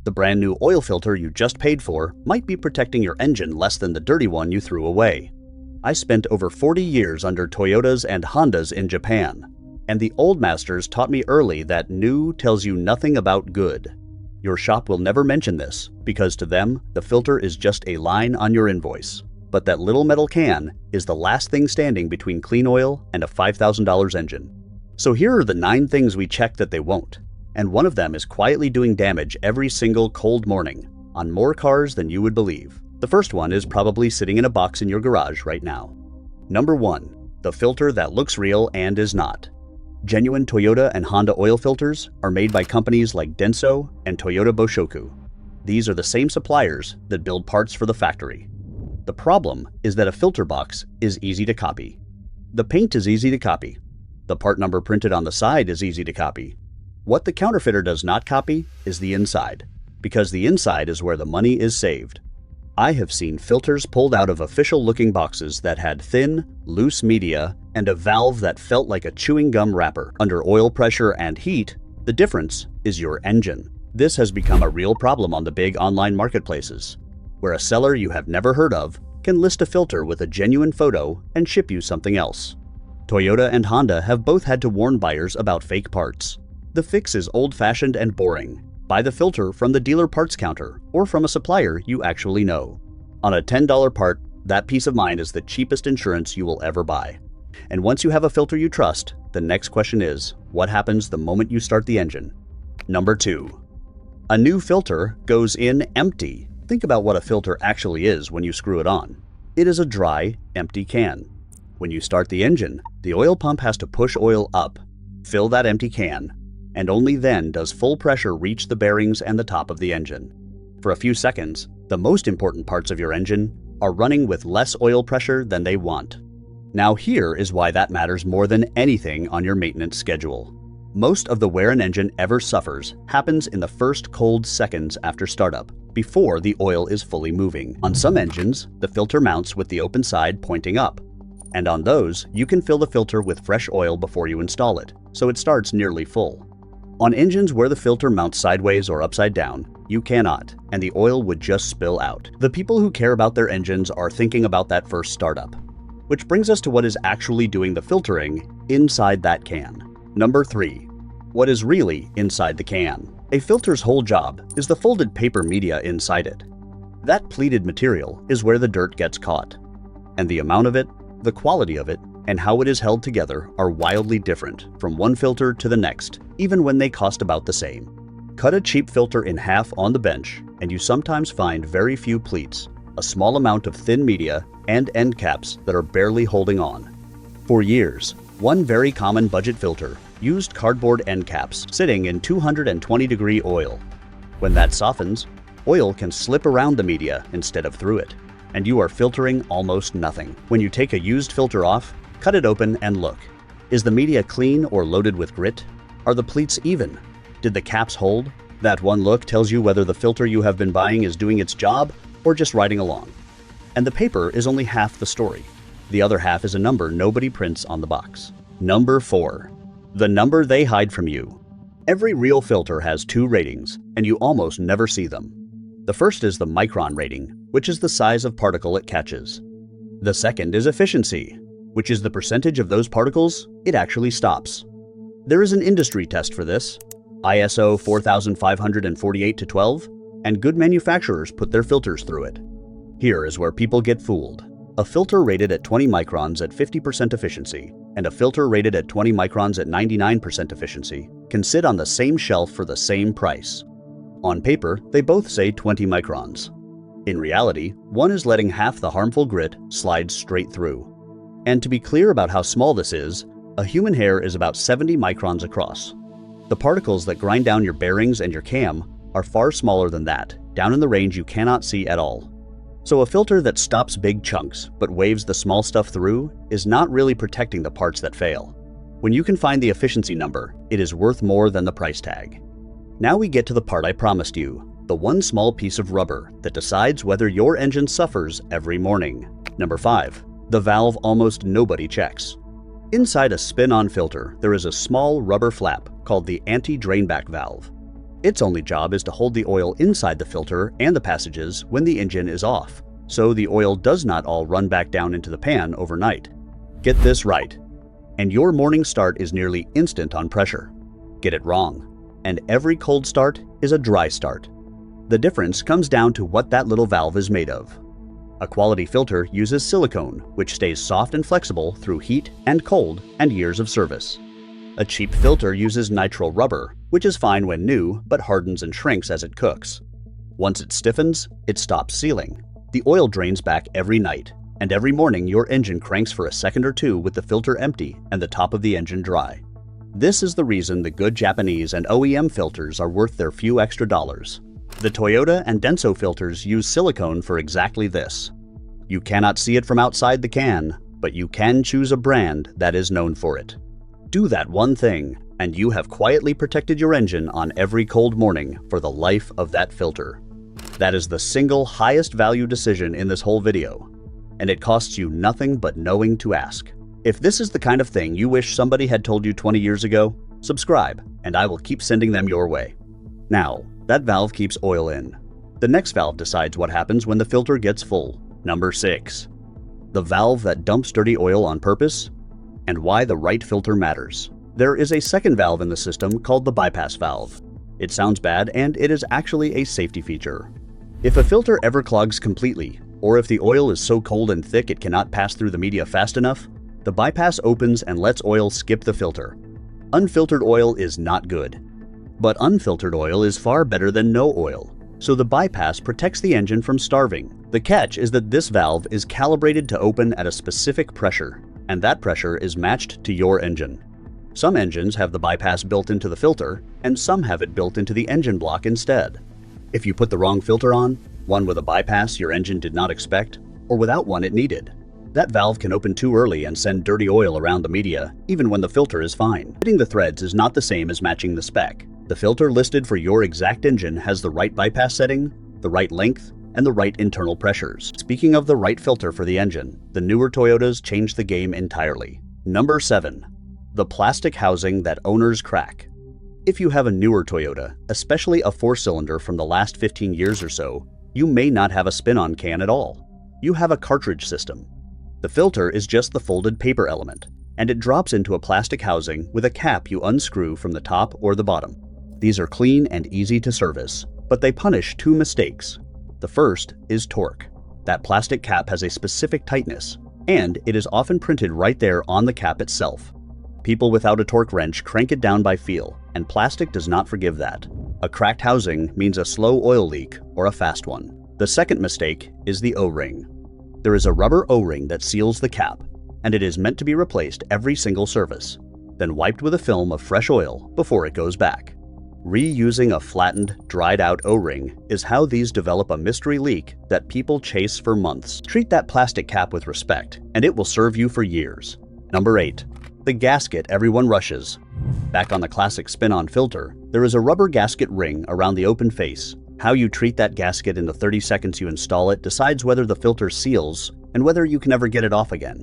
The brand new oil filter you just paid for might be protecting your engine less than the dirty one you threw away. I spent over 40 years under Toyotas and Hondas in Japan, and the old masters taught me early that new tells you nothing about good. Your shop will never mention this, because to them, the filter is just a line on your invoice. But that little metal can is the last thing standing between clean oil and a $5,000 engine. So here are the 9 things we check that they won't, and one of them is quietly doing damage every single cold morning on more cars than you would believe. The first one is probably sitting in a box in your garage right now. Number 1. The filter that looks real and is not. Genuine Toyota and Honda oil filters are made by companies like Denso and Toyota Boshoku. These are the same suppliers that build parts for the factory. The problem is that a filter box is easy to copy. The paint is easy to copy. The part number printed on the side is easy to copy. What the counterfeiter does not copy is the inside, because the inside is where the money is saved. I have seen filters pulled out of official-looking boxes that had thin, loose media and a valve that felt like a chewing gum wrapper. Under oil pressure and heat, the difference is your engine. This has become a real problem on the big online marketplaces, where a seller you have never heard of can list a filter with a genuine photo and ship you something else. Toyota and Honda have both had to warn buyers about fake parts. The fix is old-fashioned and boring. Buy the filter from the dealer parts counter or from a supplier you actually know. On a $10 part, that peace of mind is the cheapest insurance you will ever buy. And once you have a filter you trust, the next question is, what happens the moment you start the engine? Number 2. A new filter goes in empty. Think about what a filter actually is when you screw it on. It is a dry, empty can. When you start the engine, the oil pump has to push oil up, fill that empty can, and only then does full pressure reach the bearings and the top of the engine. For a few seconds, the most important parts of your engine are running with less oil pressure than they want. Now here is why that matters more than anything on your maintenance schedule. Most of the wear an engine ever suffers happens in the first cold seconds after startup, before the oil is fully moving. On some engines, the filter mounts with the open side pointing up, and on those, you can fill the filter with fresh oil before you install it, so it starts nearly full. On engines where the filter mounts sideways or upside down, you cannot, and the oil would just spill out. The people who care about their engines are thinking about that first startup. Which brings us to what is actually doing the filtering inside that can. Number 3. What is really inside the can? A filter's whole job is the folded paper media inside it. That pleated material is where the dirt gets caught. And the amount of it, the quality of it, and how it is held together are wildly different from one filter to the next, even when they cost about the same. Cut a cheap filter in half on the bench, and you sometimes find very few pleats, a small amount of thin media, and end caps that are barely holding on. For years, one very common budget filter used cardboard end caps sitting in 220-degree oil. When that softens, oil can slip around the media instead of through it, and you are filtering almost nothing. When you take a used filter off, cut it open and look. Is the media clean or loaded with grit? Are the pleats even? Did the caps hold? That one look tells you whether the filter you have been buying is doing its job or just riding along. And the paper is only half the story. The other half is a number nobody prints on the box. Number 4. The number they hide from you. Every real filter has 2 ratings, and you almost never see them. The first is the micron rating, which is the size of particle it catches. The second is efficiency, which is the percentage of those particles it actually stops. There is an industry test for this, ISO 4548-12, and good manufacturers put their filters through it. Here is where people get fooled. A filter rated at 20 microns at 50% efficiency and a filter rated at 20 microns at 99% efficiency can sit on the same shelf for the same price. On paper, they both say 20 microns. In reality, one is letting half the harmful grit slide straight through. And to be clear about how small this is, a human hair is about 70 microns across. The particles that grind down your bearings and your cam are far smaller than that, down in the range you cannot see at all. So a filter that stops big chunks but waves the small stuff through is not really protecting the parts that fail. When you can find the efficiency number, it is worth more than the price tag. Now we get to the part I promised you, the one small piece of rubber that decides whether your engine suffers every morning. Number 5. The valve almost nobody checks. Inside a spin-on filter, there is a small rubber flap called the anti-drainback valve. Its only job is to hold the oil inside the filter and the passages when the engine is off, so the oil does not all run back down into the pan overnight. Get this right, and your morning start is nearly instant on pressure. Get it wrong, and every cold start is a dry start. The difference comes down to what that little valve is made of. A quality filter uses silicone, which stays soft and flexible through heat and cold and years of service. A cheap filter uses nitrile rubber, which is fine when new, but hardens and shrinks as it cooks. Once it stiffens, it stops sealing. The oil drains back every night, and every morning your engine cranks for a second or two with the filter empty and the top of the engine dry. This is the reason the good Japanese and OEM filters are worth their few extra dollars. The Toyota and Denso filters use silicone for exactly this. You cannot see it from outside the can, but you can choose a brand that is known for it. Do that one thing, and you have quietly protected your engine on every cold morning for the life of that filter. That is the single highest value decision in this whole video, and it costs you nothing but knowing to ask. If this is the kind of thing you wish somebody had told you 20 years ago, subscribe, and I will keep sending them your way. Now, that valve keeps oil in. The next valve decides what happens when the filter gets full. Number 6. The valve that dumps dirty oil on purpose, and why the right filter matters. There is a second valve in the system called the bypass valve. It sounds bad, and it is actually a safety feature. If a filter ever clogs completely, or if the oil is so cold and thick it cannot pass through the media fast enough, the bypass opens and lets oil skip the filter. Unfiltered oil is not good. But unfiltered oil is far better than no oil, so the bypass protects the engine from starving. The catch is that this valve is calibrated to open at a specific pressure, and that pressure is matched to your engine. Some engines have the bypass built into the filter, and some have it built into the engine block instead. If you put the wrong filter on, one with a bypass your engine did not expect, or without one it needed, that valve can open too early and send dirty oil around the media, even when the filter is fine. Fitting the threads is not the same as matching the spec. The filter listed for your exact engine has the right bypass setting, the right length, and the right internal pressures. Speaking of the right filter for the engine, the newer Toyotas changed the game entirely. Number 7. The plastic housing that owners crack. If you have a newer Toyota, especially a 4-cylinder from the last 15 years or so, you may not have a spin-on can at all. You have a cartridge system. The filter is just the folded paper element, and it drops into a plastic housing with a cap you unscrew from the top or the bottom. These are clean and easy to service, but they punish 2 mistakes. The first is torque. That plastic cap has a specific tightness, and it is often printed right there on the cap itself. People without a torque wrench crank it down by feel, and plastic does not forgive that. A cracked housing means a slow oil leak or a fast one. The second mistake is the O-ring. There is a rubber O-ring that seals the cap, and it is meant to be replaced every single service, then wiped with a film of fresh oil before it goes back. Reusing a flattened, dried-out O-ring is how these develop a mystery leak that people chase for months. Treat that plastic cap with respect, and it will serve you for years. Number 8. The gasket everyone rushes. Back on the classic spin-on filter, there is a rubber gasket ring around the open face. How you treat that gasket in the 30 seconds you install it decides whether the filter seals and whether you can ever get it off again.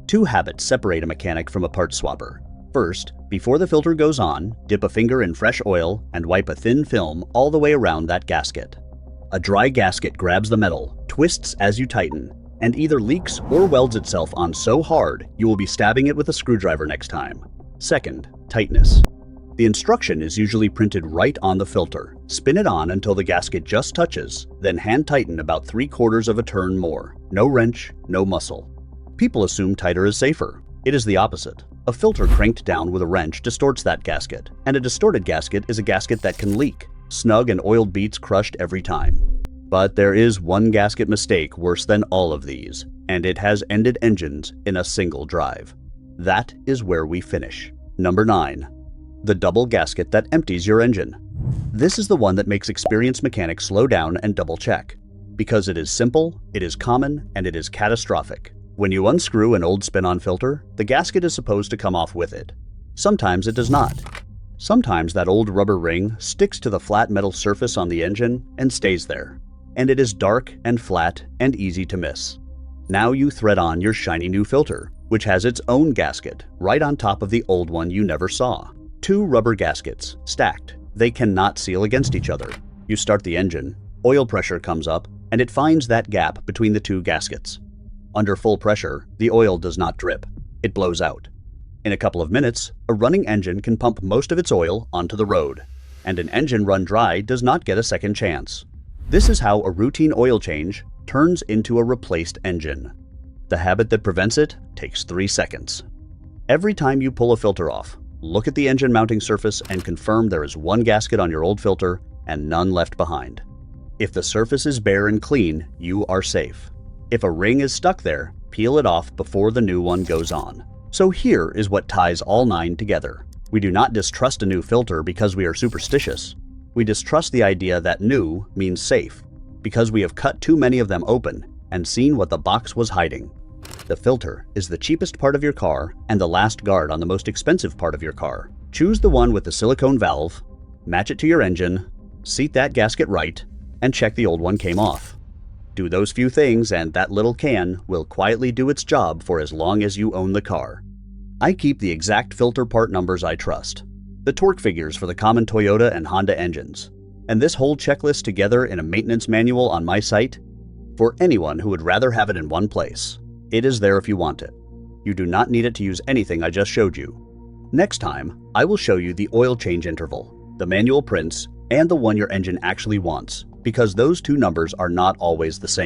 2 habits separate a mechanic from a part swapper. First, before the filter goes on, dip a finger in fresh oil and wipe a thin film all the way around that gasket. A dry gasket grabs the metal, twists as you tighten, and either leaks or welds itself on so hard you will be stabbing it with a screwdriver next time. Second, tightness. The instruction is usually printed right on the filter. Spin it on until the gasket just touches, then hand tighten about 3/4 of a turn more. No wrench, no muscle. People assume tighter is safer. It is the opposite. A filter cranked down with a wrench distorts that gasket, and a distorted gasket is a gasket that can leak. Snug and oiled beads crushed every time. But there is one gasket mistake worse than all of these, and it has ended engines in a single drive. That is where we finish. Number 9. The double gasket that empties your engine. This is the one that makes experienced mechanics slow down and double check. Because it is simple, it is common, and it is catastrophic. When you unscrew an old spin-on filter, the gasket is supposed to come off with it. Sometimes it does not. Sometimes that old rubber ring sticks to the flat metal surface on the engine and stays there. And it is dark and flat and easy to miss. Now you thread on your shiny new filter, which has its own gasket right on top of the old one you never saw. 2 rubber gaskets, stacked, They cannot seal against each other. You start the engine, oil pressure comes up, and it finds that gap between the two gaskets. Under full pressure, the oil does not drip. It blows out. In a couple of minutes, a running engine can pump most of its oil onto the road, and an engine run dry does not get a second chance. This is how a routine oil change turns into a replaced engine. The habit that prevents it takes 3 seconds. Every time you pull a filter off, look at the engine mounting surface and confirm there is one gasket on your old filter and none left behind. If the surface is bare and clean, you are safe. If a ring is stuck there, peel it off before the new one goes on. So here is what ties all 9 together. We do not distrust a new filter because we are superstitious. We distrust the idea that new means safe, because we have cut too many of them open and seen what the box was hiding. The filter is the cheapest part of your car and the last guard on the most expensive part of your car. Choose the one with the silicone valve, match it to your engine, seat that gasket right, and check the old one came off. Do those few things and that little can will quietly do its job for as long as you own the car. I keep the exact filter part numbers I trust, the torque figures for the common Toyota and Honda engines, and this whole checklist together in a maintenance manual on my site for anyone who would rather have it in one place. It is there if you want it. You do not need it to use anything I just showed you. Next time, I will show you the oil change interval, the manual prints, and the one your engine actually wants, because those two numbers are not always the same.